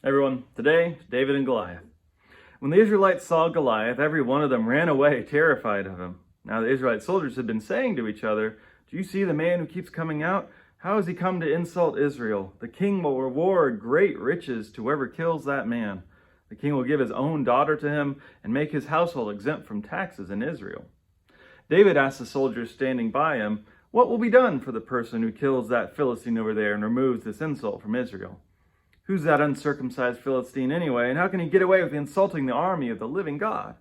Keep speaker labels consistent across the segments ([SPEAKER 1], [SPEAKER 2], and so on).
[SPEAKER 1] Everyone, today, David and Goliath. When the Israelites saw Goliath, every one of them ran away, terrified of him. Now the Israelite soldiers had been saying to each other, "Do you see the man who keeps coming out? How has he come to insult Israel? The king will reward great riches to whoever kills that man. The king will give his own daughter to him and make his household exempt from taxes in Israel." David asked the soldiers standing by him, "What will be done for the person who kills that Philistine over there and removes this insult from Israel? Who's that uncircumcised Philistine anyway, and how can he get away with insulting the army of the living God?"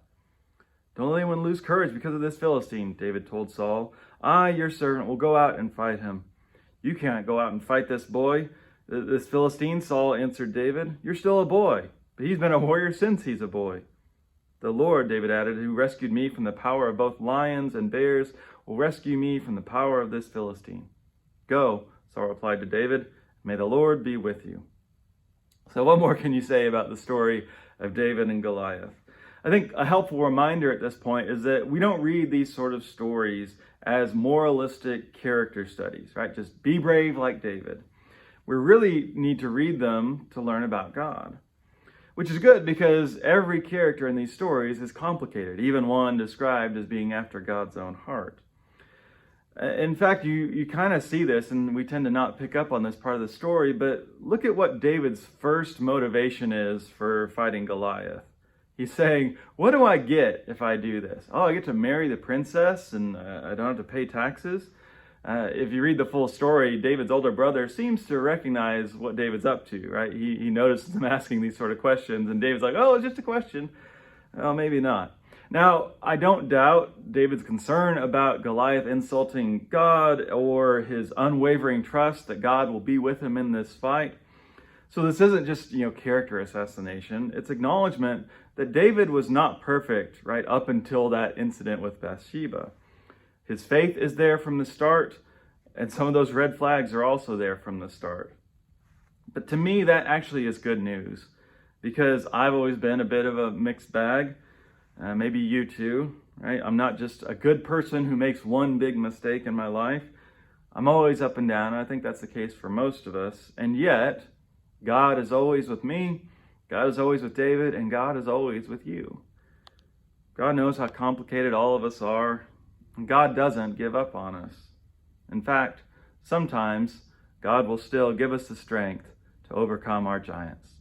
[SPEAKER 1] "Don't let anyone lose courage because of this Philistine," David told Saul. "I, your servant, will go out and fight him." "You can't go out and fight this boy, this Philistine," Saul answered David. "You're still a boy, but he's been a warrior since he's a boy." "The Lord," David added, "who rescued me from the power of both lions and bears, will rescue me from the power of this Philistine." "Go," Saul replied to David. "May the Lord be with you." So what more can you say about the story of David and Goliath? I think a helpful reminder at this point is that we don't read these sort of stories as moralistic character studies, right? Just be brave like David. We really need to read them to learn about God, which is good because every character in these stories is complicated, even one described as being after God's own heart. In fact, you kind of see this, and we tend to not pick up on this part of the story, but look at what David's first motivation is for fighting Goliath. He's saying, "What do I get if I do this? Oh, I get to marry the princess, and I don't have to pay taxes." If you read the full story, David's older brother seems to recognize what David's up to, right? He notices him asking these sort of questions, and David's like, "Oh, it's just a question." Well, maybe not. Now, I don't doubt David's concern about Goliath insulting God or his unwavering trust that God will be with him in this fight. So this isn't just, character assassination. It's acknowledgement that David was not perfect right up until that incident with Bathsheba. His faith is there from the start, and some of those red flags are also there from the start. But to me, that actually is good news, because I've always been a bit of a mixed bag. Maybe you too, right? I'm not just a good person who makes one big mistake in my life. I'm always up and down, and I think that's the case for most of us. And yet, God is always with me, God is always with David, and God is always with you. God knows how complicated all of us are, and God doesn't give up on us. In fact, sometimes God will still give us the strength to overcome our giants.